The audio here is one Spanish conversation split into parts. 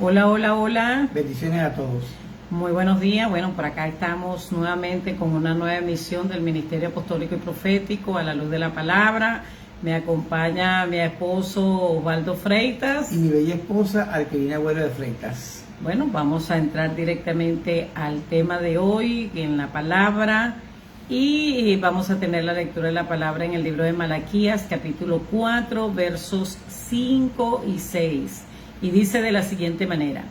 Hola, hola, hola. Bendiciones a todos. Muy buenos días. Bueno, por acá estamos nuevamente con una nueva emisión del Ministerio Apostólico y Profético a la luz de la palabra. Me acompaña mi esposo Osvaldo Freitas. Y mi bella esposa, Arquelina Agüero de Freitas. Bueno, vamos a entrar directamente al tema de hoy, en la palabra. Y vamos a tener la lectura de la palabra en el libro de Malaquías, capítulo 4, versos 5 y 6. Y dice de la siguiente manera: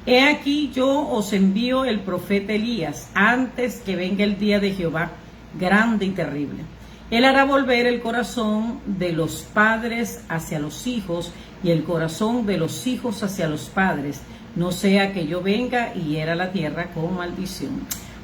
He aquí yo os envío el profeta Elías antes que venga el día de Jehová grande y terrible. Él hará volver el corazón de los padres hacia los hijos y el corazón de los hijos hacia los padres, no sea que yo venga y hiera la tierra con maldición.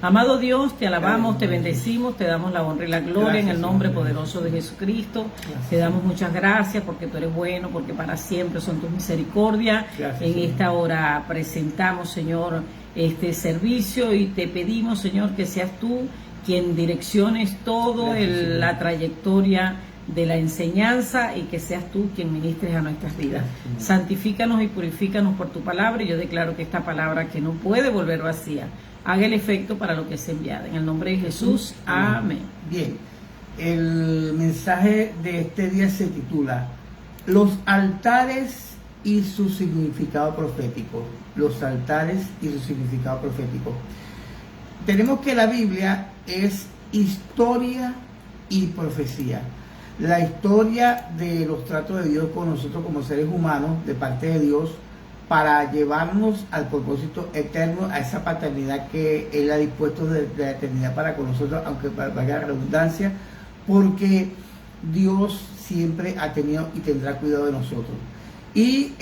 Amado Dios, te alabamos, te bendecimos, te damos la honra y la gloria en el nombre poderoso de Jesucristo. Te damos muchas gracias porque tú eres bueno, porque para siempre son tus misericordias. En esta hora presentamos, Señor, este servicio y te pedimos, Señor, que seas tú quien direcciones todo la trayectoria de la enseñanza y que seas tú quien ministres a nuestras vidas. Santifícanos y purifícanos por tu palabra, y yo declaro que esta palabra, que no puede volver vacía, haga el efecto para lo que es enviada. En el nombre de Jesús, amén. Bien, el mensaje de este día se titula Los altares y su significado profético. Los altares y su significado profético. Tenemos que la Biblia es historia y profecía. La historia de los tratos de Dios con nosotros como seres humanos, de parte de Dios, para llevarnos al propósito eterno, a esa paternidad que Él ha dispuesto de la eternidad para con nosotros, aunque valga la redundancia, porque Dios siempre ha tenido y tendrá cuidado de nosotros. Y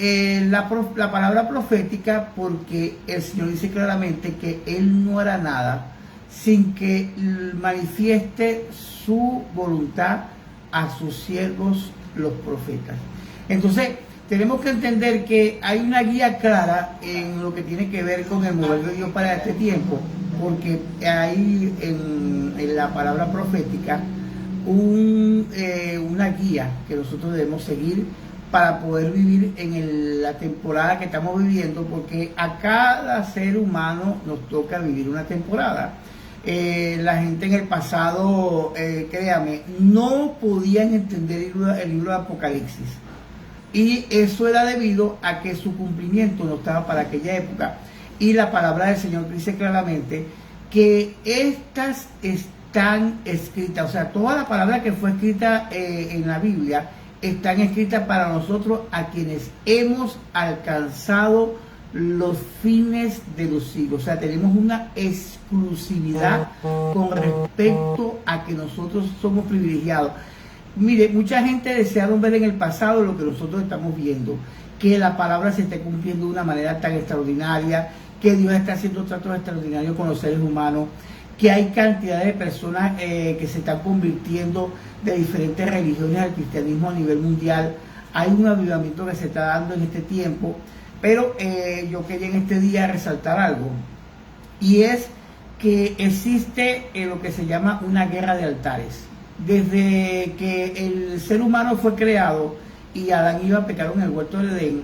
la palabra profética, porque el Señor dice claramente que Él no hará nada sin que manifieste su voluntad a sus siervos, los profetas. Entonces, tenemos que entender que hay una guía clara en lo que tiene que ver con el mover de Dios para este tiempo, porque hay en la palabra profética una guía que nosotros debemos seguir para poder vivir en la temporada que estamos viviendo, porque a cada ser humano nos toca vivir una temporada. La gente en el pasado, créame, no podían entender el libro de Apocalipsis. Y eso era debido a que su cumplimiento no estaba para aquella época. Y la palabra del Señor dice claramente que estas están escritas, o sea, toda la palabra que fue escrita en la Biblia están escritas para nosotros, a quienes hemos alcanzado los fines de los siglos. O sea, tenemos una exclusividad con respecto a que nosotros somos privilegiados. Mire, mucha gente desearon ver en el pasado lo que nosotros estamos viendo, que la palabra se esté cumpliendo de una manera tan extraordinaria, que Dios está haciendo tratos extraordinarios con los seres humanos, que hay cantidad de personas que se están convirtiendo de diferentes religiones al cristianismo a nivel mundial. Hay un avivamiento que se está dando en este tiempo, pero yo quería en este día resaltar algo, y es que existe lo que se llama una guerra de altares. Desde que el ser humano fue creado y Adán y Eva pecaron en el huerto del Edén,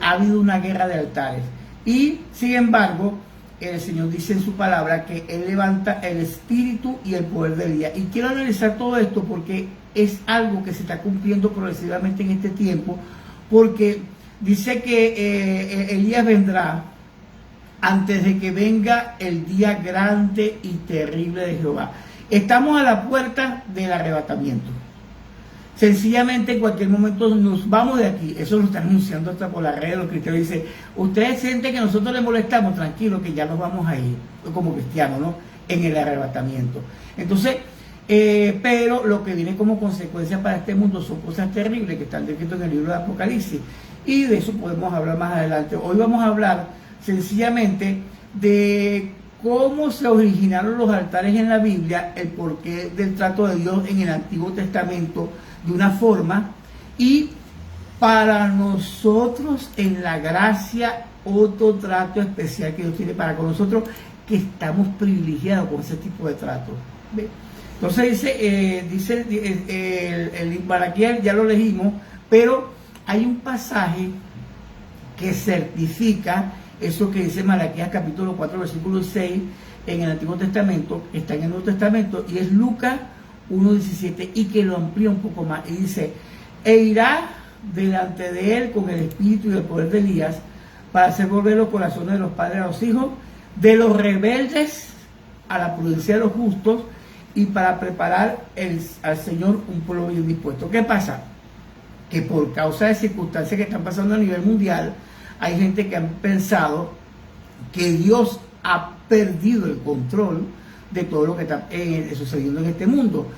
ha habido una guerra de altares. Y sin embargo, el Señor dice en su palabra que Él levanta el espíritu y el poder de Elías. Y quiero analizar todo esto porque es algo que se está cumpliendo progresivamente en este tiempo, porque dice que Elías vendrá antes de que venga el día grande y terrible de Jehová. Estamos a la puerta del arrebatamiento. Sencillamente en cualquier momento nos vamos de aquí. Eso lo están anunciando hasta por las redes. Los cristianos dicen: ustedes sienten que nosotros les molestamos, tranquilo, que ya nos vamos a ir como cristianos, ¿no? En el arrebatamiento. Entonces, pero lo que viene como consecuencia para este mundo son cosas terribles que están descritas en el libro de Apocalipsis, y de eso podemos hablar más adelante. Hoy vamos a hablar sencillamente de cómo se originaron los altares en la Biblia, el porqué del trato de Dios en el Antiguo Testamento de una forma, y para nosotros en la gracia otro trato especial que Dios tiene para con nosotros, que estamos privilegiados con ese tipo de trato. ¿Ve? Entonces dice el Malaquías, ya lo leímos, pero hay un pasaje que certifica eso que dice Malaquías capítulo 4, versículo 6 en el Antiguo Testamento, está en el Nuevo Testamento, y es Lucas 1:17, y que lo amplía un poco más, y dice: e irá delante de él con el espíritu y el poder de Elías, para hacer volver los corazones de los padres a los hijos, de los rebeldes a la prudencia de los justos, y para preparar al Señor un pueblo bien dispuesto. ¿Qué pasa? Que por causa de circunstancias que están pasando a nivel mundial, hay gente que han pensado que Dios ha perdido el control de todo lo que está sucediendo en este mundo.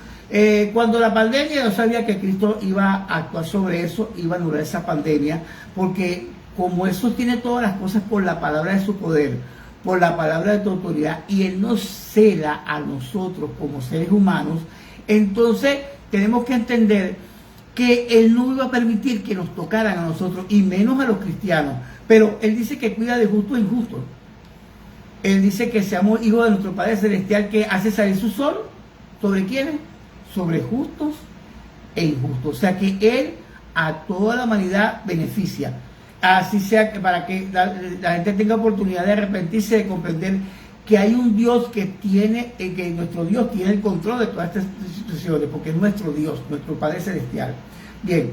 Cuando la pandemia, yo sabía que Cristo iba a actuar sobre eso, iba a anular esa pandemia, porque como Él sostiene todas las cosas por la palabra de su poder, por la palabra de tu autoridad, y Él nos cela a nosotros como seres humanos, entonces tenemos que entender que Él no iba a permitir que nos tocaran a nosotros, y menos a los cristianos. Pero Él dice que cuida de justo e injusto. Él dice que seamos hijos de nuestro Padre Celestial, que hace salir su sol. ¿Sobre quiénes? Sobre justos e injustos. O sea que Él a toda la humanidad beneficia. Así sea que para que la gente tenga oportunidad de arrepentirse, de comprender que hay un Dios que tiene, que nuestro Dios tiene el control de todas estas situaciones, porque es nuestro Dios, nuestro Padre Celestial. Bien,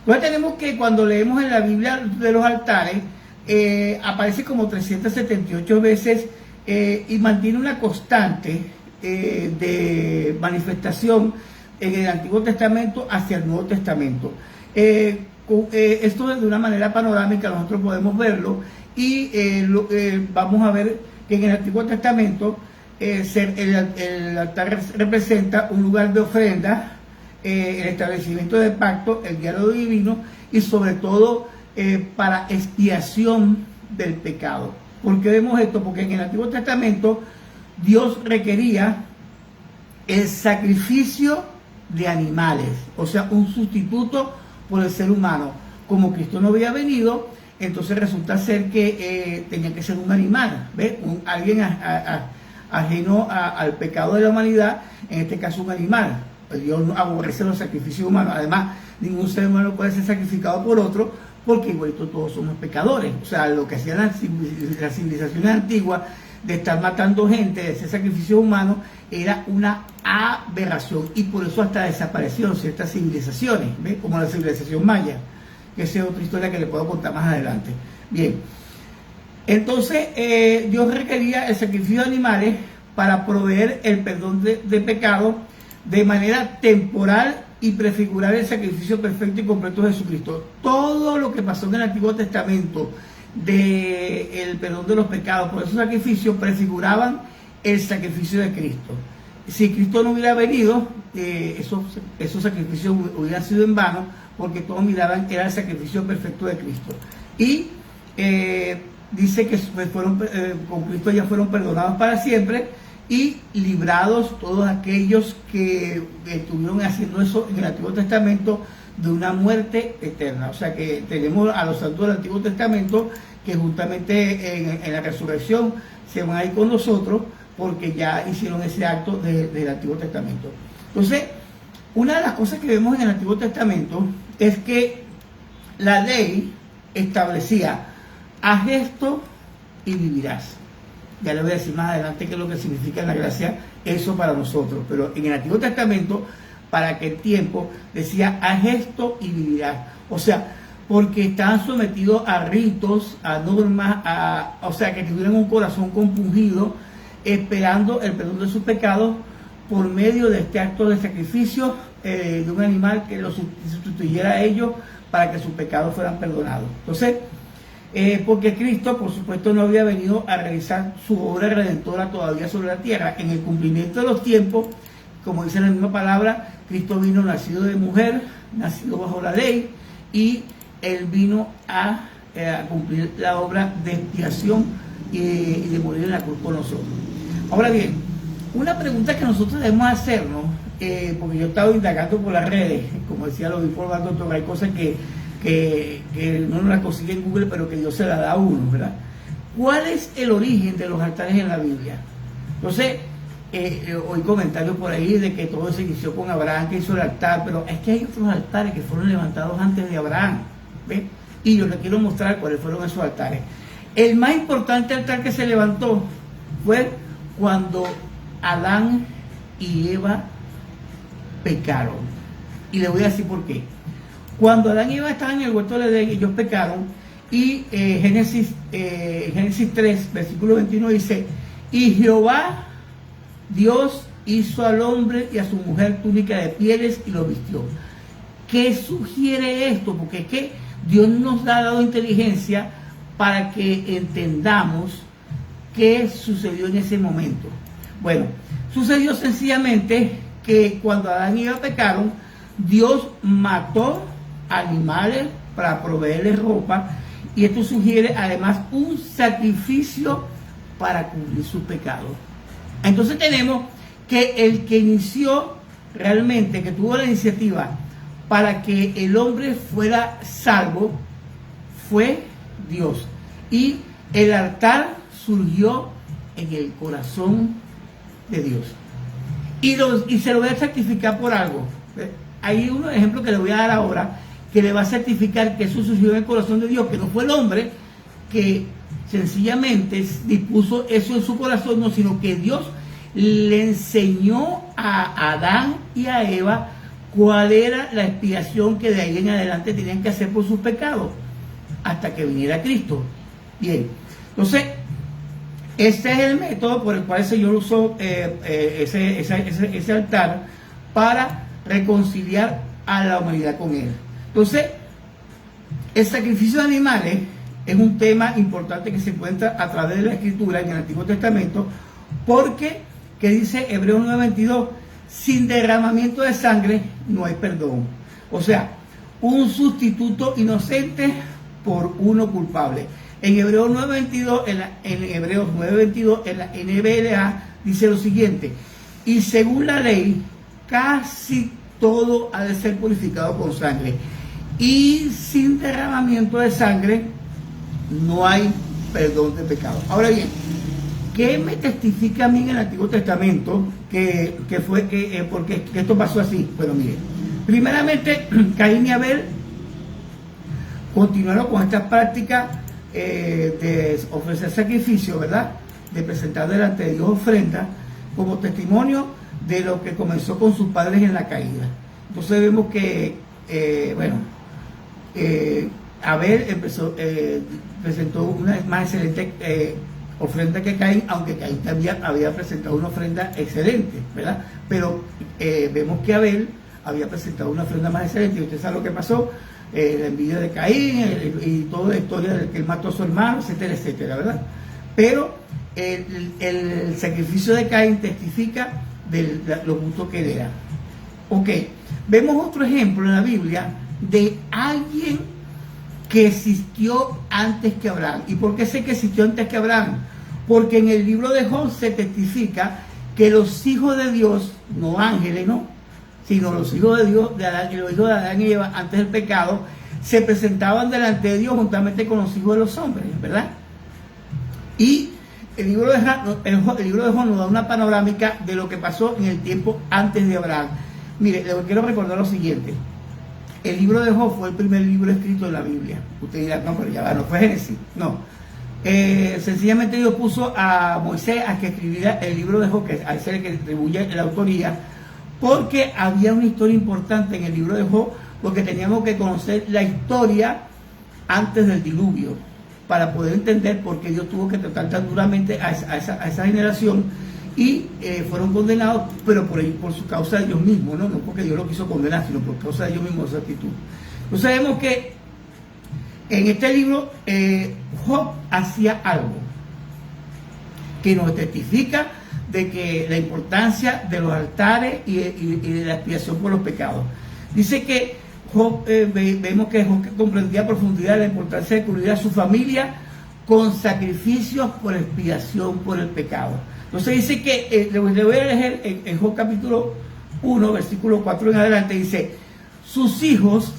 entonces tenemos que cuando leemos en la Biblia de los altares, aparece como 378 veces y mantiene una constante de manifestación en el Antiguo Testamento hacia el Nuevo Testamento. Esto de una manera panorámica nosotros podemos verlo, y vamos a ver que en el Antiguo Testamento el altar representa un lugar de ofrenda, el establecimiento de pacto, el diálogo divino, y sobre todo para expiación del pecado. ¿Por qué vemos esto? Porque en el Antiguo Testamento Dios requería el sacrificio de animales, o sea, un sustituto por el ser humano. Como Cristo no había venido, entonces resulta ser que tenía que ser un animal, ¿ves? Alguien ajeno al pecado de la humanidad, en este caso un animal. Dios no aborrece los sacrificios humanos. Además, ningún ser humano puede ser sacrificado por otro, porque igualito todos somos pecadores. O sea, lo que hacían las civilizaciones antiguas de estar matando gente, de ese sacrificio humano, era una aberración, y por eso hasta desaparecieron ciertas civilizaciones, ¿ves? Como la civilización maya, que esa es otra historia que le puedo contar más adelante. Bien, entonces Dios requería el sacrificio de animales para proveer el perdón de pecado de manera temporal y prefigurar el sacrificio perfecto y completo de Jesucristo. Todo lo que pasó en el Antiguo Testamento del perdón de los pecados por esos sacrificios prefiguraban el sacrificio de Cristo. Si Cristo no hubiera venido, esos sacrificios hubieran sido en vano, porque todos miraban que era el sacrificio perfecto de Cristo. Y dice que con Cristo ya fueron perdonados para siempre y librados todos aquellos que estuvieron haciendo eso en el Antiguo Testamento de una muerte eterna. O sea que tenemos a los santos del Antiguo Testamento que juntamente en la resurrección se van a ir con nosotros, porque ya hicieron ese acto del Antiguo Testamento. Entonces, una de las cosas que vemos en el Antiguo Testamento es que la ley establecía: haz esto y vivirás. Ya le voy a decir más adelante qué es lo que significa en la gracia eso para nosotros. Pero en el Antiguo Testamento, para aquel tiempo, decía: haz esto y vivirás. O sea, porque estaban sometidos a ritos, a normas, o sea, que tuvieran un corazón compungido, esperando el perdón de sus pecados por medio de este acto de sacrificio de un animal que los sustituyera a ellos para que sus pecados fueran perdonados. Entonces, porque Cristo, por supuesto, no había venido a realizar su obra redentora todavía sobre la tierra. En el cumplimiento de los tiempos, como dice la misma palabra, Cristo vino nacido de mujer, nacido bajo la ley, y Él vino a cumplir la obra de expiación y de morir en la cruz por nosotros. Ahora bien, una pregunta que nosotros debemos hacernos, porque yo he estado indagando por las redes, como decía lo informando, doctor, hay cosas que uno no las consigue en Google, pero que Dios se las da a uno, ¿verdad? ¿Cuál es el origen de los altares en la Biblia? Entonces, oí comentarios por ahí de que todo se inició con Abraham, que hizo el altar, pero es que hay otros altares que fueron levantados antes de Abraham, ¿ves? Y yo les quiero mostrar cuáles fueron esos altares. El más importante altar que se levantó fue cuando Adán y Eva pecaron. Y les voy a decir por qué. Cuando Adán y Eva estaban en el huerto del Edén, ellos pecaron. Y Génesis 3, versículo 21 dice: y Jehová Dios hizo al hombre y a su mujer túnica de pieles y lo vistió. ¿Qué sugiere esto? Porque es que Dios nos ha dado inteligencia para que entendamos qué sucedió en ese momento. Bueno, sucedió sencillamente que cuando Adán y Eva pecaron, Dios mató animales para proveerles ropa, y esto sugiere además un sacrificio para cubrir sus pecados. Entonces tenemos que el que inició realmente, que tuvo la iniciativa para que el hombre fuera salvo, fue Dios. Y el altar surgió en el corazón de Dios. Y se lo voy a certificar por algo. Hay un ejemplo que le voy a dar ahora, que le va a certificar que eso surgió en el corazón de Dios, que no fue el hombre que sencillamente dispuso eso en su corazón, no, sino que Dios le enseñó a Adán y a Eva cuál era la expiación que de ahí en adelante tenían que hacer por sus pecados, hasta que viniera Cristo. Bien, entonces, este es el método por el cual el Señor usó ese altar para reconciliar a la humanidad con Él. Entonces, el sacrificio de animales es un tema importante que se encuentra a través de la Escritura en el Antiguo Testamento, porque, que dice Hebreos 9:22, sin derramamiento de sangre no hay perdón. O sea, un sustituto inocente por uno culpable. En Hebreos 9:22, en Hebreos 9:22, en la NBLA, dice lo siguiente: y según la ley, casi todo ha de ser purificado con sangre, y sin derramamiento de sangre no hay perdón de pecado. Ahora bien, ¿qué me testifica a mí en el Antiguo Testamento porque esto pasó así? Bueno, mire, primeramente Caín y Abel continuaron con esta práctica de ofrecer sacrificio, ¿verdad? De presentar delante de Dios ofrenda como testimonio de lo que comenzó con sus padres en la caída. Entonces vemos que, Abel presentó una más excelente ofrenda que Caín, aunque Caín también había presentado una ofrenda excelente, ¿verdad? Pero vemos que Abel había presentado una ofrenda más excelente, y usted sabe lo que pasó, la envidia de Caín y toda la historia de que él mató a su hermano, etcétera, etcétera, ¿verdad? Pero el sacrificio de Caín testifica de lo justo que él era. Ok, vemos otro ejemplo en la Biblia de alguien que existió antes que Abraham. ¿Y por qué sé que existió antes que Abraham? Porque en el libro de Job se testifica que los hijos de Dios, no ángeles, no, sino los hijos de Dios, los hijos de Adán y Eva antes del pecado, se presentaban delante de Dios juntamente con los hijos de los hombres, ¿verdad? Y el libro de Job nos da una panorámica de lo que pasó en el tiempo antes de Abraham. Mire, les quiero recordar lo siguiente: el libro de Job fue el primer libro escrito de la Biblia. Usted dirá, no, pero ya va, no fue Génesis. No. Sencillamente Dios puso a Moisés a que escribiera el libro de Job, que a ese que atribuye la autoría, porque había una historia importante en el libro de Job, porque teníamos que conocer la historia antes del diluvio, para poder entender por qué Dios tuvo que tratar tan duramente a esa generación, y fueron condenados, pero por su causa de ellos mismos, ¿no? No porque Dios lo quiso condenar, sino por causa de ellos mismos, esa actitud. Entonces vemos que en este libro Job hacía algo que nos testifica de que la importancia de los altares y de la expiación por los pecados. Dice que Job, vemos que Job comprendía a profundidad la importancia de cubrir a su familia con sacrificios por expiación por el pecado. Entonces dice que, le voy a leer en Job capítulo 1, versículo 4 en adelante, dice: sus hijos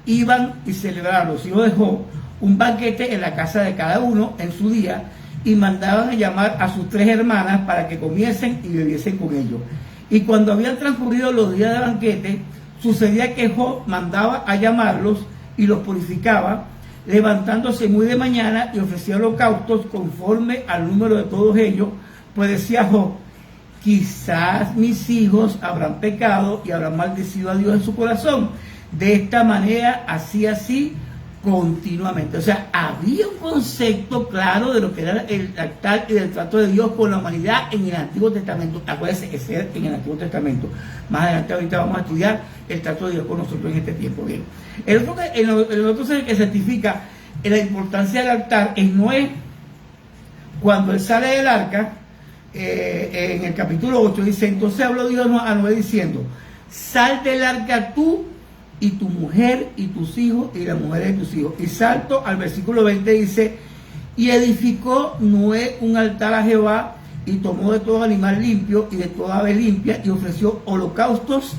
iban y celebraban, los hijos de Job, un banquete en la casa de cada uno en su día, y mandaban a llamar a sus 3 hermanas para que comiesen y bebiesen con ellos. Y cuando habían transcurrido los días de banquete, sucedía que Job mandaba a llamarlos y los purificaba, levantándose muy de mañana y ofrecía holocaustos conforme al número de todos ellos, pues decía Job, quizás mis hijos habrán pecado y habrán maldecido a Dios en su corazón. De esta manera, así continuamente. O sea, había un concepto claro de lo que era el altar y del trato de Dios con la humanidad en el Antiguo Testamento. Acuérdense que ese en el Antiguo Testamento. Más adelante ahorita vamos a estudiar el trato de Dios con nosotros en este tiempo. Bien. El otro que certifica la importancia del altar es Noé. Cuando él sale del arca, en el capítulo 8 dice, entonces habló Dios a Noé diciendo, sal del arca tú y tu mujer y tus hijos y las mujeres de tus hijos. Y salto al versículo 20, dice, y edificó Noé un altar a Jehová y tomó de todo animal limpio y de toda ave limpia y ofreció holocaustos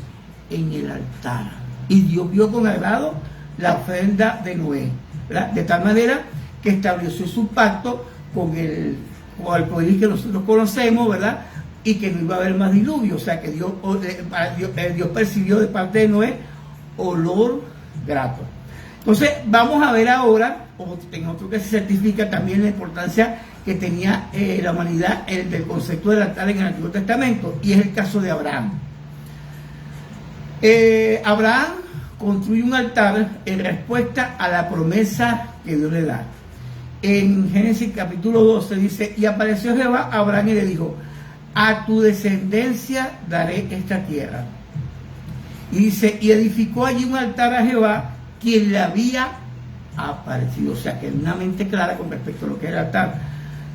en el altar. Y Dios vio con agrado la ofrenda de Noé, ¿verdad? De tal manera que estableció su pacto con el arcoíris que nosotros conocemos, ¿verdad? Y que no iba a haber más diluvio. O sea que Dios percibió de parte de Noé olor grato. Entonces vamos a ver ahora en otro que se certifica también la importancia que tenía la humanidad del concepto del altar en el Antiguo Testamento, y es el caso de Abraham. Abraham construye un altar en respuesta a la promesa que Dios le da. En Génesis capítulo 12 dice, y apareció Jehová a Abraham y le dijo, a tu descendencia daré esta tierra. Y dice, y edificó allí un altar a Jehová, quien le había aparecido. O sea, que una mente clara con respecto a lo que era el altar.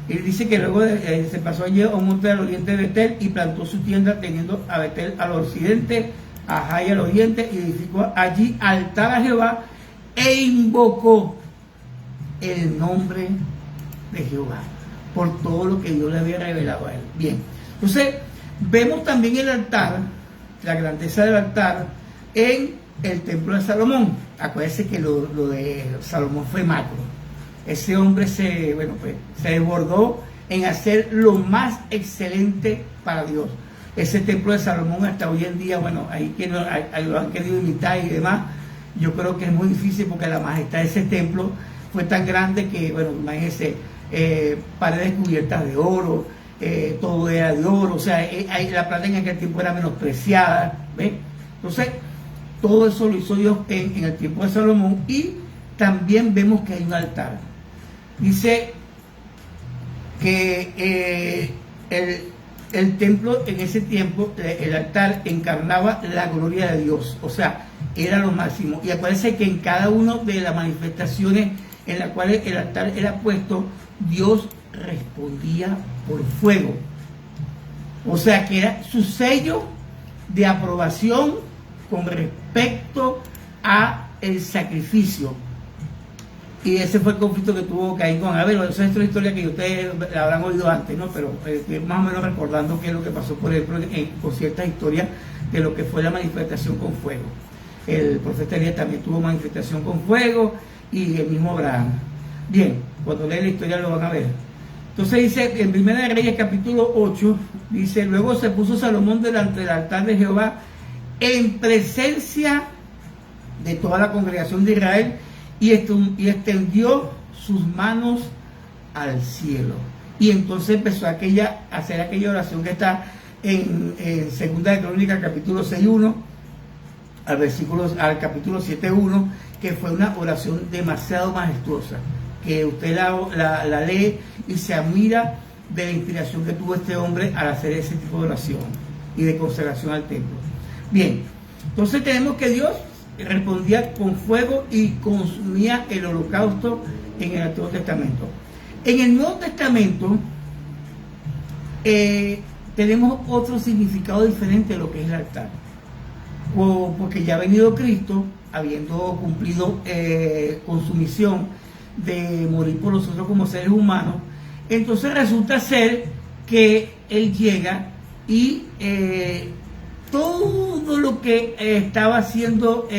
Y dice que luego se pasó allí a un monte del oriente de Betel y plantó su tienda teniendo a Betel al occidente, a Jai al oriente, y edificó allí altar a Jehová e invocó el nombre de Jehová por todo lo que Dios le había revelado a él. Bien, entonces vemos también el altar, la grandeza del altar en el templo de Salomón. Acuérdense que lo de Salomón fue macro. Ese hombre se desbordó en hacer lo más excelente para Dios. Ese templo de Salomón hasta hoy en día, ahí que lo han querido imitar y demás, yo creo que es muy difícil porque la majestad de ese templo fue tan grande que, imagínense, paredes cubiertas de oro, todo era de oro, o sea, la plata en aquel tiempo era menospreciada, ¿ves? Entonces, todo eso lo hizo Dios en el tiempo de Salomón, y también vemos que hay un altar. Dice que el templo en ese tiempo, el altar encarnaba la gloria de Dios, o sea, era lo máximo. Y acuérdense que en cada una de las manifestaciones en las cuales el altar era puesto, Dios respondía por fuego. O sea que era su sello de aprobación con respecto a el sacrificio. Y ese fue el conflicto que tuvo Caín con Abel. Esa es otra historia que ustedes la habrán oído antes, ¿no? Pero más o menos recordando qué es lo que pasó, por ejemplo, con ciertas historias de lo que fue la manifestación con fuego. El profeta Elías también tuvo manifestación con fuego, y el mismo Abraham. Bien, cuando leen la historia lo van a ver. Entonces dice, en 1 Reyes capítulo 8, dice, luego se puso Salomón delante del altar de Jehová en presencia de toda la congregación de Israel, y extendió sus manos al cielo. Y entonces empezó a hacer aquella oración que está en 2 de Crónicas capítulo 6.1 al capítulo 7.1, que fue una oración demasiado majestuosa, que usted la lee y se admira de la inspiración que tuvo este hombre al hacer ese tipo de oración y de consagración al templo. Bien, entonces tenemos que Dios respondía con fuego y consumía el holocausto en el Antiguo Testamento. En el Nuevo Testamento tenemos otro significado diferente de lo que es el altar, porque ya ha venido Cristo, habiendo cumplido con su misión de morir por nosotros como seres humanos. Entonces resulta ser que Él llega y todo lo que estaba siendo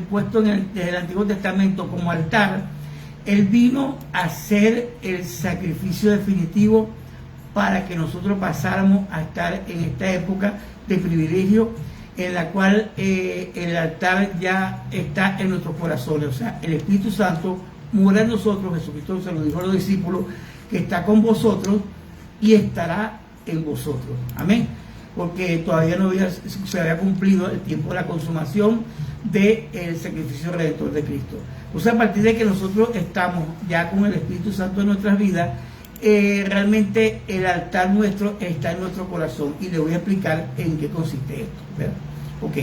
puesto desde el Antiguo Testamento como altar, Él vino a hacer el sacrificio definitivo para que nosotros pasáramos a estar en esta época de privilegio, en la cual el altar ya está en nuestros corazones. O sea, el Espíritu Santo mora en nosotros, Jesucristo se lo dijo a los discípulos, que está con vosotros y estará en vosotros. Amén. Porque todavía no se había cumplido el tiempo de la consumación del sacrificio redentor de Cristo. Entonces, a partir de que nosotros estamos ya con el Espíritu Santo en nuestras vidas, realmente el altar nuestro está en nuestro corazón, y le voy a explicar en qué consiste esto, ¿verdad? Ok,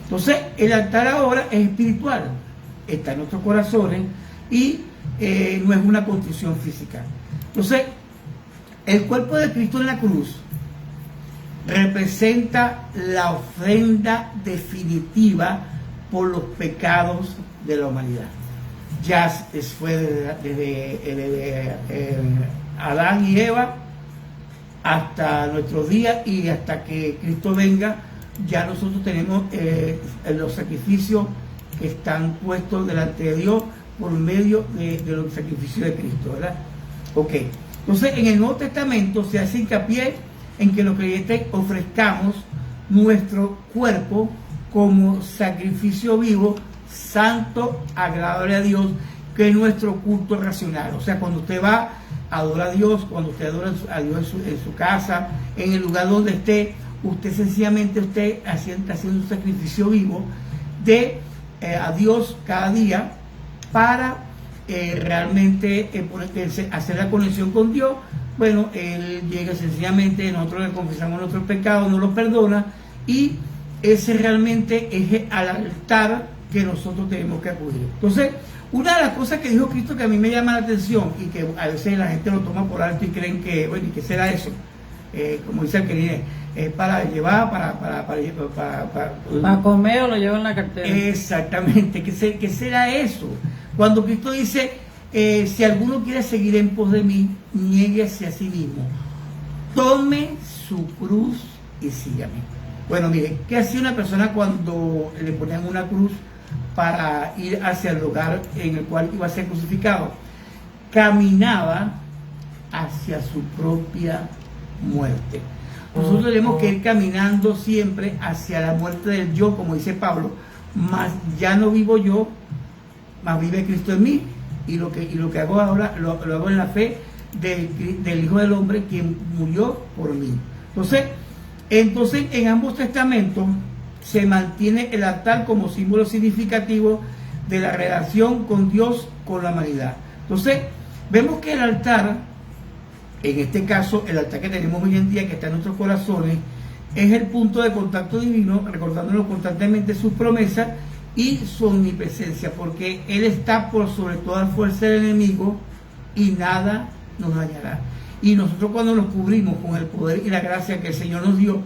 entonces el altar ahora es espiritual, está en nuestros corazones y no es una construcción física. Entonces, el cuerpo de Cristo en la cruz representa la ofrenda definitiva por los pecados de la humanidad. Ya fue desde Adán y Eva hasta nuestros días, y hasta que Cristo venga, ya nosotros tenemos los sacrificios que están puestos delante de Dios por medio de los sacrificios de Cristo, ¿verdad? Ok, entonces en el Nuevo Testamento se hace hincapié en que los creyentes ofrezcamos nuestro cuerpo como sacrificio vivo, santo, agradable a Dios, que es nuestro culto racional. O sea, cuando usted va a adorar a Dios, cuando usted adora a Dios en su casa, en el lugar donde esté, usted sencillamente está haciendo un sacrificio vivo a Dios cada día, para realmente hacer la conexión con Dios. Bueno, Él llega sencillamente, nosotros le confesamos nuestros pecados, nos los perdona, y ese realmente es al altar que nosotros tenemos que acudir. Entonces, una de las cosas que dijo Cristo que a mí me llama la atención, y que a veces la gente lo toma por alto y creen que, bueno, ¿y qué será eso? Como dice el querido, para llevar, para comer, o lo llevo en la cartera. Exactamente, ¿qué será eso? Cuando Cristo dice, si alguno quiere seguir en pos de mí, niéguese a sí mismo, tome su cruz y sígame. Bueno, mire, ¿qué hacía una persona cuando le ponían una cruz para ir hacia el lugar en el cual iba a ser crucificado? Caminaba hacia su propia muerte. Nosotros tenemos que ir caminando siempre hacia la muerte del yo, como dice Pablo, mas ya no vivo yo, mas vive Cristo en mí, y lo que hago ahora lo hago en la fe del Hijo del Hombre, quien murió por mí. Entonces en ambos testamentos se mantiene el altar como símbolo significativo de la relación con Dios, con la humanidad. Entonces vemos que el altar, en este caso el altar que tenemos hoy en día, que está en nuestros corazones, es el punto de contacto divino, recordándonos constantemente sus promesas y su omnipresencia, porque Él está por sobre toda fuerza del enemigo y nada nos dañará. Y nosotros, cuando nos cubrimos con el poder y la gracia que el Señor nos dio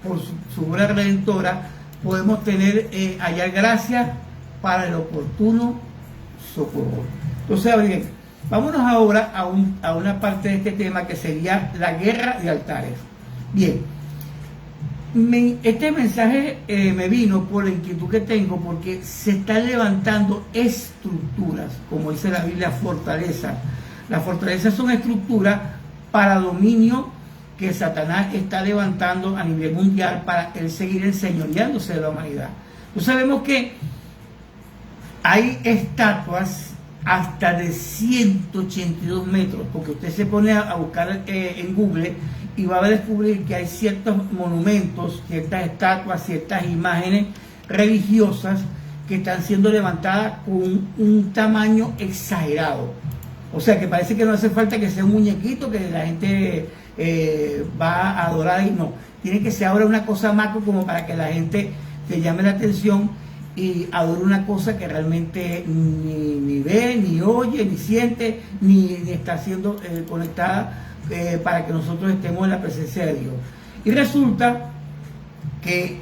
por su obra redentora, podemos hallar gracia para el oportuno socorro. Entonces, bien, vámonos ahora a una parte de este tema, que sería la guerra de altares. Bien, este mensaje me vino por la inquietud que tengo, porque se están levantando estructuras, como dice la Biblia, fortalezas. Las fortalezas son estructuras para dominio que Satanás está levantando a nivel mundial, para él seguir enseñoreándose de la humanidad. Entonces vemos que hay estatuas hasta de 182 metros, porque usted se pone a buscar en Google y va a descubrir que hay ciertos monumentos, ciertas estatuas, ciertas imágenes religiosas que están siendo levantadas con un tamaño exagerado. O sea, que parece que no hace falta que sea un muñequito que la gente va a adorar, y no. Tiene que ser ahora una cosa macro, como para que la gente le llame la atención y adore una cosa que realmente ni ve, ni oye, ni siente, ni está siendo conectada para que nosotros estemos en la presencia de Dios. Y resulta que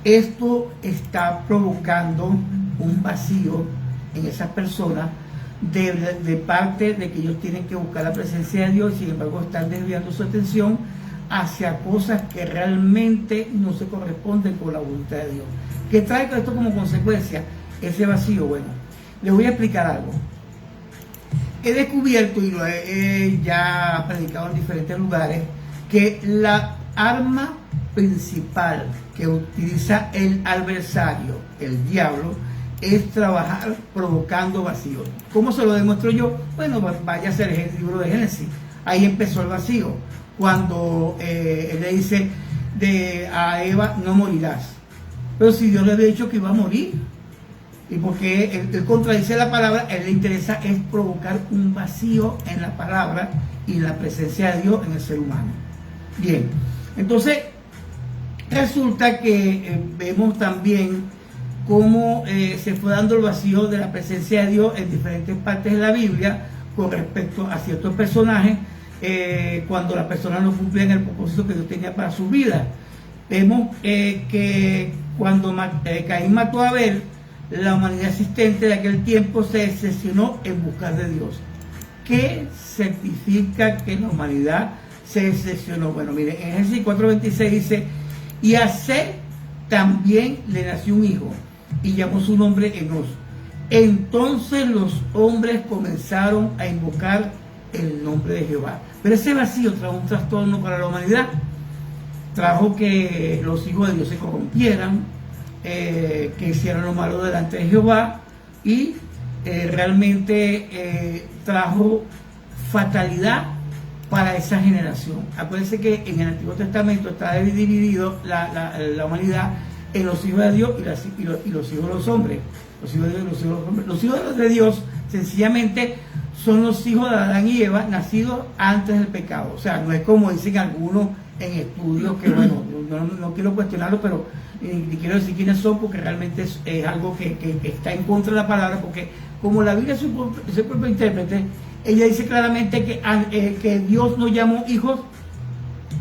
esto está provocando un vacío en esas personas, de parte de que ellos tienen que buscar la presencia de Dios, y sin embargo están desviando su atención hacia cosas que realmente no se corresponden con la voluntad de Dios. ¿Qué trae esto como consecuencia? Ese vacío. Bueno, les voy a explicar algo. He descubierto, y lo he ya predicado en diferentes lugares, que la arma principal que utiliza el adversario, el diablo, es trabajar provocando vacío. ¿Cómo se lo demuestro yo? Bueno, vaya a ser el libro de Génesis. Ahí empezó el vacío. Cuando él le dice a Eva, no morirás. Pero si Dios le había dicho que iba a morir, y porque él contradice la palabra, a él le interesa es provocar un vacío en la palabra y la presencia de Dios en el ser humano. Bien, entonces resulta que vemos también cómo se fue dando el vacío de la presencia de Dios en diferentes partes de la Biblia con respecto a ciertos personajes, cuando las personas no cumplían el propósito que Dios tenía para su vida. Vemos que cuando Caín mató a Abel, la humanidad existente de aquel tiempo se decepcionó en buscar de Dios. ¿Qué certifica que la humanidad se decepcionó? Bueno, miren, en Génesis 4:26 dice, y a Set también le nació un hijo, y llamó su nombre Enos. Entonces los hombres comenzaron a invocar el nombre de Jehová. Pero ese vacío trajo un trastorno para la humanidad. Trajo que los hijos de Dios se corrompieran, que hicieran lo malo delante de Jehová, y realmente trajo fatalidad para esa generación. Acuérdense que en el Antiguo Testamento está dividido la humanidad en los hijos de Dios y los hijos de los hombres. Los hijos de Dios y los hijos de los hombres. Los hijos de Dios sencillamente son los hijos de Adán y Eva nacidos antes del pecado. O sea, no es como dicen algunos en estudios que, bueno, no quiero cuestionarlo, pero ni quiero decir quiénes son, porque realmente es algo que está en contra de la palabra, porque como la Biblia es su propio intérprete, ella dice claramente que Dios no llamó hijos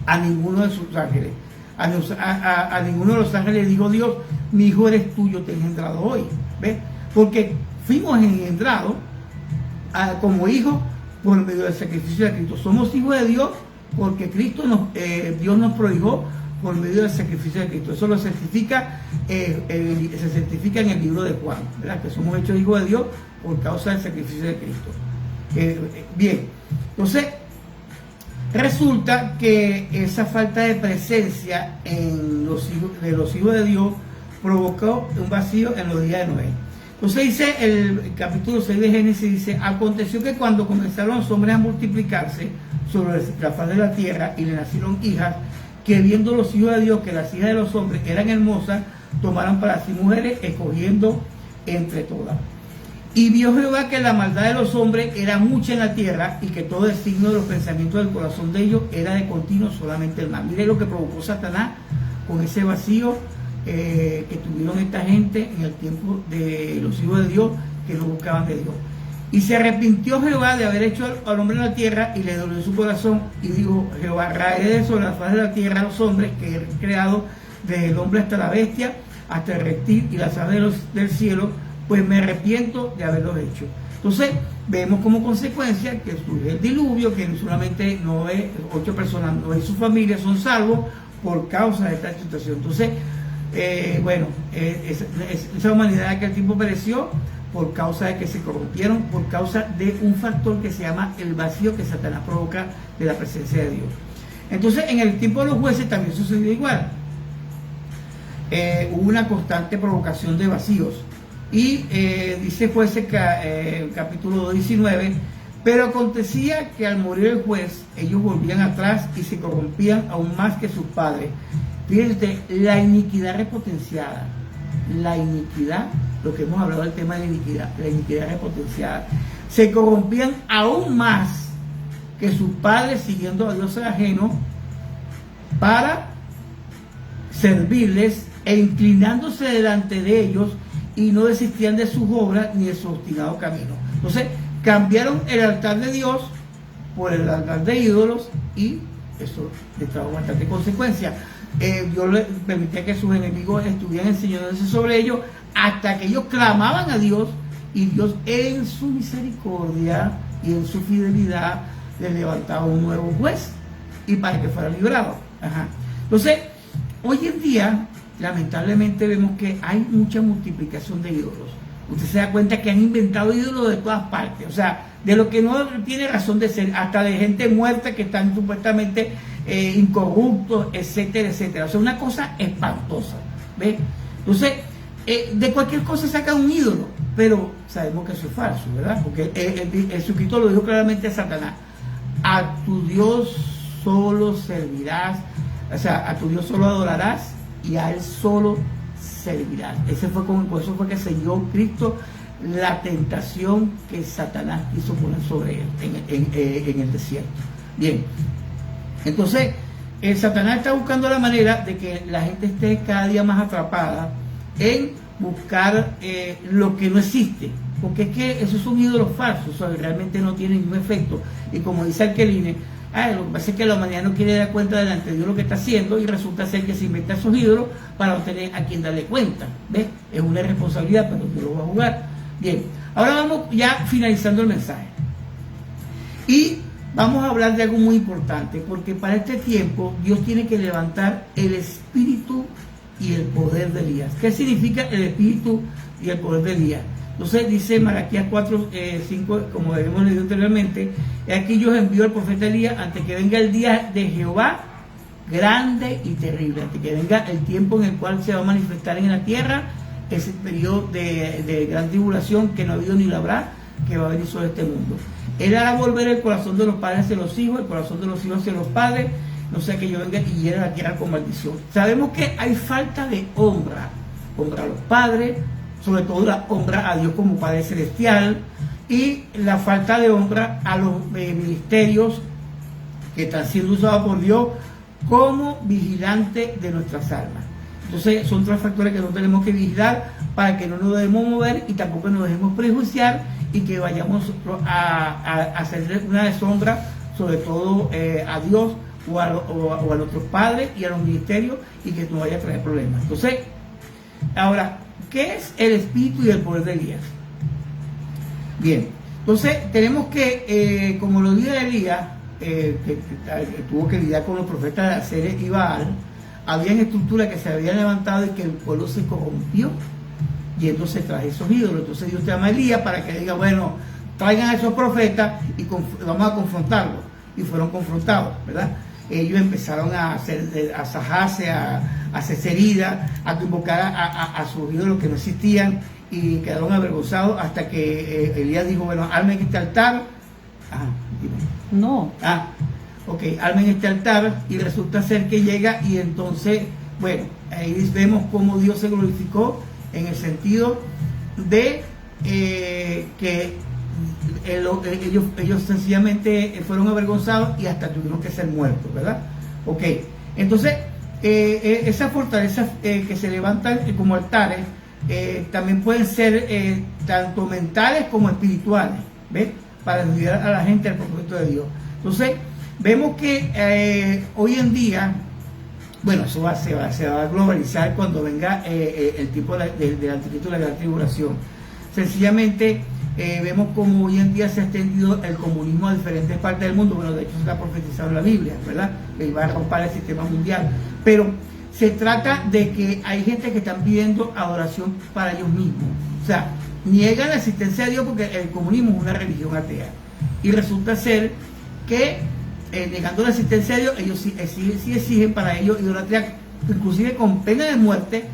a ninguno de sus ángeles. A ninguno de los ángeles dijo Dios, mi hijo eres tú, yo te he engendrado hoy. ¿Ves? Porque fuimos engendrados como hijos por medio del sacrificio de Cristo. Somos hijos de Dios porque Dios nos prohijó por medio del sacrificio de Cristo. Eso lo certifica, se certifica en el libro de Juan, ¿verdad? Que somos hechos hijos de Dios por causa del sacrificio de Cristo. Bien, entonces resulta que esa falta de presencia en los hijos de Dios provocó un vacío en los días de Noé. Entonces dice el capítulo 6 de Génesis, dice, aconteció que cuando comenzaron los hombres a multiplicarse sobre la faz de la tierra y le nacieron hijas, que viendo los hijos de Dios que las hijas de los hombres eran hermosas, tomaron para sí mujeres, escogiendo entre todas. Y vio Jehová que la maldad de los hombres era mucha en la tierra, y que todo el signo de los pensamientos del corazón de ellos era de continuo solamente el mal. Mire lo que provocó Satanás con ese vacío que tuvieron esta gente en el tiempo de los hijos de Dios, que no buscaban de Dios. Y se arrepintió Jehová de haber hecho al hombre en la tierra, y le dolió su corazón, y dijo Jehová, raeré sobre la faz de la tierra a los hombres que he creado, desde el hombre hasta la bestia, hasta el reptil y las aves del cielo, pues me arrepiento de haberlos hecho. Entonces vemos como consecuencia que surge el diluvio, que solamente Noé, 8 personas, Noé y su familia son salvos por causa de esta situación. Entonces esa humanidad de aquel tiempo pereció por causa de que se corrompieron, por causa de un factor que se llama el vacío que Satanás provoca de la presencia de Dios. Entonces en el tiempo de los jueces también sucedió igual. Hubo una constante provocación de vacíos, y dice Jueces capítulo 19, pero acontecía que al morir el juez ellos volvían atrás y se corrompían aún más que sus padres. Fíjense, la iniquidad repotenciada, la iniquidad, lo que hemos hablado del tema de la iniquidad repotenciada, se corrompían aún más que sus padres, siguiendo a dioses ajenos para servirles e inclinándose delante de ellos, y no desistían de sus obras ni de su obstinado camino. Entonces cambiaron el altar de Dios por el altar de ídolos, y eso les trajo bastante consecuencia. Dios le permitía que sus enemigos estuvieran enseñándose sobre ellos, hasta que ellos clamaban a Dios, y Dios en su misericordia y en su fidelidad les levantaba un nuevo juez, y para que fuera librado. Entonces hoy en día lamentablemente vemos que hay mucha multiplicación de ídolos. Usted se da cuenta que han inventado ídolos de todas partes, o sea, de lo que no tiene razón de ser, hasta de gente muerta que están supuestamente incorruptos, etcétera, etcétera. O sea, una cosa espantosa, ¿ves? Entonces, de cualquier cosa saca un ídolo, pero sabemos que eso es falso, ¿verdad? Porque Jesucristo lo dijo claramente a Satanás: a tu Dios solo servirás, o sea, a tu Dios solo adorarás y a Él solo servirás. Por eso fue que selló Cristo la tentación que Satanás quiso poner sobre él en el desierto. Bien, entonces Satanás está buscando la manera de que la gente esté cada día más atrapada en buscar lo que no existe, porque es que esos son ídolos falsos, o sea, realmente no tienen ningún efecto. Y como dice Alqueline, lo que pasa es que la humanidad no quiere dar cuenta delante de Dios lo que está haciendo, y resulta ser que se inventa esos ídolos para no tener a quien darle cuenta. ¿Ves? Es una irresponsabilidad, pero Dios lo va a jugar. Bien, ahora vamos ya finalizando el mensaje. Y vamos a hablar de algo muy importante, porque para este tiempo Dios tiene que levantar el espíritu y el poder de Elías. ¿Qué significa el espíritu y el poder de Elías? Entonces dice Malaquías 4:5, como hemos leído anteriormente: aquí yo envío al profeta Elías antes que venga el día de Jehová grande y terrible, antes que venga el tiempo en el cual se va a manifestar en la tierra ese periodo de gran tribulación que no ha habido ni lo habrá, que va a venir sobre este mundo. Él hará volver el corazón de los padres hacia los hijos, el corazón de los hijos hacia los padres, no sea que yo venga y hiera la tierra con maldición. Sabemos que hay falta de honra a los padres, sobre todo la honra a Dios como Padre Celestial, y la falta de honra a los ministerios que están siendo usados por Dios como vigilantes de nuestras almas. Entonces son tres factores que no tenemos que vigilar para que no nos dejemos mover y tampoco nos dejemos prejuiciar y que vayamos a hacer una deshonra, sobre todo a Dios o a nuestros padres y a los ministerios, y que nos vaya a traer problemas. Entonces, ahora, ¿qué es el espíritu y el poder de Elías? Bien, entonces tenemos que, como lo dijo Elías, que tuvo que lidiar con los profetas de Aceret y Baal, habían estructuras que se habían levantado y que el pueblo se corrompió yéndose tras esos ídolos. Entonces Dios llama a Elías para que diga: bueno, traigan a esos profetas y vamos a confrontarlos. Y fueron confrontados, ¿verdad? Ellos empezaron a sajarse, a hacerse heridas, a invocar a sus ídolos que no existían, y quedaron avergonzados hasta que Elías dijo: bueno, armen este altar. Dime. No. Ok, armen este altar, y resulta ser que llega, y entonces, bueno, ahí vemos cómo Dios se glorificó en el sentido de que ellos sencillamente fueron avergonzados y hasta tuvieron que ser muertos, ¿verdad? Ok, entonces esas fortalezas que se levantan como altares también pueden ser tanto mentales como espirituales, ¿ves? Para ayudar a la gente al propósito de Dios. Entonces vemos que hoy en día, bueno, eso se va a globalizar cuando venga el tipo del anticristo de la gran tribulación. Sencillamente vemos como hoy en día se ha extendido el comunismo a diferentes partes del mundo. Bueno, de hecho se está profetizado en la Biblia, ¿verdad? Que iba a romper el sistema mundial. Pero se trata de que hay gente que están pidiendo adoración para ellos mismos. O sea, niegan la existencia de Dios porque el comunismo es una religión atea. Y resulta ser que negando la existencia de Dios, ellos sí exigen para ellos idolatría, inclusive con pena de muerte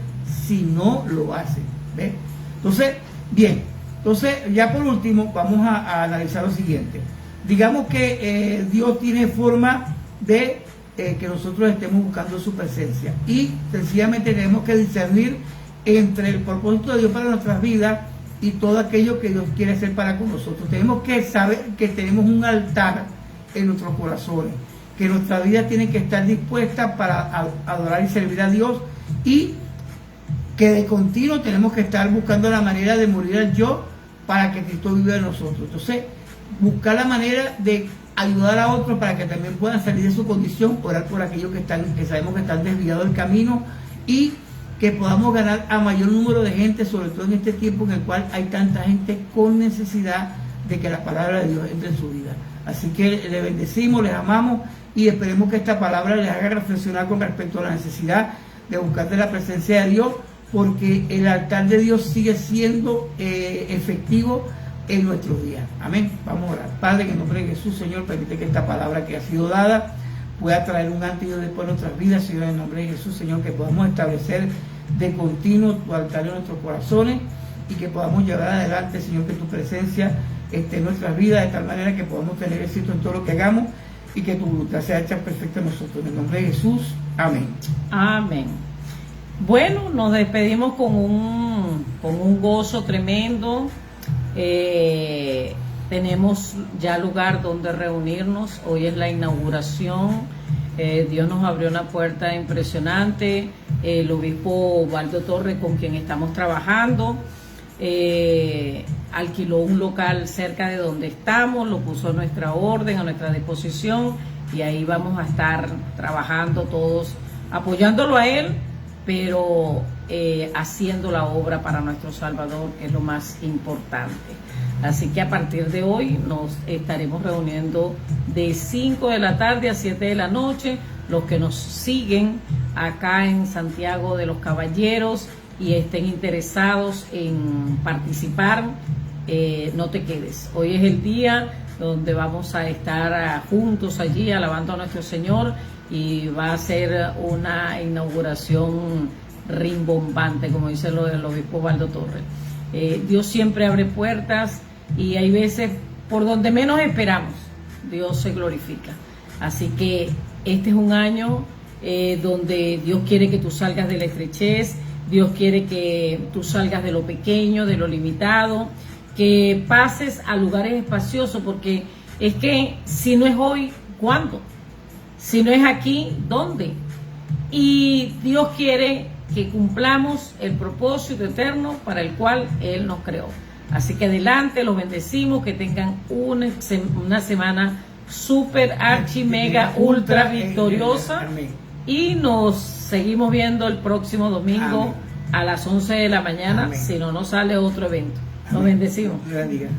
si no lo hacen. ¿Ves? Entonces, bien, ya por último vamos a analizar lo siguiente. Digamos que Dios tiene forma de que nosotros estemos buscando su presencia, y sencillamente tenemos que discernir entre el propósito de Dios para nuestras vidas y todo aquello que Dios quiere hacer para con nosotros. Tenemos que saber que tenemos un altar en nuestros corazones, que nuestra vida tiene que estar dispuesta para adorar y servir a Dios, y que de continuo tenemos que estar buscando la manera de morir al yo para que Cristo viva en nosotros. Entonces, buscar la manera de ayudar a otros para que también puedan salir de su condición, orar por aquellos que sabemos que están desviados del camino, y que podamos ganar a mayor número de gente, sobre todo en este tiempo en el cual hay tanta gente con necesidad de que la palabra de Dios entre en su vida. Así que les bendecimos, les amamos, y esperemos que esta palabra les haga reflexionar con respecto a la necesidad de buscar de la presencia de Dios, porque el altar de Dios sigue siendo efectivo en nuestros días. Amén. Vamos a orar. Padre, en el nombre de Jesús, Señor, permite que esta palabra que ha sido dada pueda traer un antes y un después en nuestras vidas, Señor, en el nombre de Jesús, Señor, que podamos establecer de continuo tu altar en nuestros corazones y que podamos llevar adelante, Señor, que tu presencia esté en nuestras vidas de tal manera que podamos tener éxito en todo lo que hagamos y que tu voluntad sea hecha perfecta en nosotros. En el nombre de Jesús, amén. Amén. Bueno, nos despedimos con un gozo tremendo. Tenemos ya lugar donde reunirnos. Hoy es la inauguración. Dios nos abrió una puerta impresionante. El obispo Waldo Torres, con quien estamos trabajando, alquiló un local cerca de donde estamos, lo puso a nuestra orden, a nuestra disposición, y ahí vamos a estar trabajando todos, apoyándolo a él, pero haciendo la obra para nuestro Salvador, que es lo más importante. Así que a partir de hoy nos estaremos reuniendo de 5 de la tarde a 7 de la noche. Los que nos siguen acá en Santiago de los Caballeros y estén interesados en participar, no te quedes. Hoy es el día donde vamos a estar juntos allí alabando a nuestro Señor, y va a ser una inauguración rimbombante, como dice el obispo Waldo Torres. Dios siempre abre puertas, y hay veces por donde menos esperamos Dios se glorifica. Así que este es un año donde Dios quiere que tú salgas de la estrechez, Dios quiere que tú salgas de lo pequeño, de lo limitado, que pases a lugares espaciosos, porque es que si no es hoy, ¿cuándo? Si no es aquí, ¿dónde? Y Dios quiere que cumplamos el propósito eterno para el cual Él nos creó. Así que adelante, los bendecimos, que tengan una semana súper, archi, mega, ultra victoriosa. Y nos seguimos viendo el próximo domingo a las 11 de la mañana, si no nos sale otro evento. Nos bendecimos. Dios bendiga.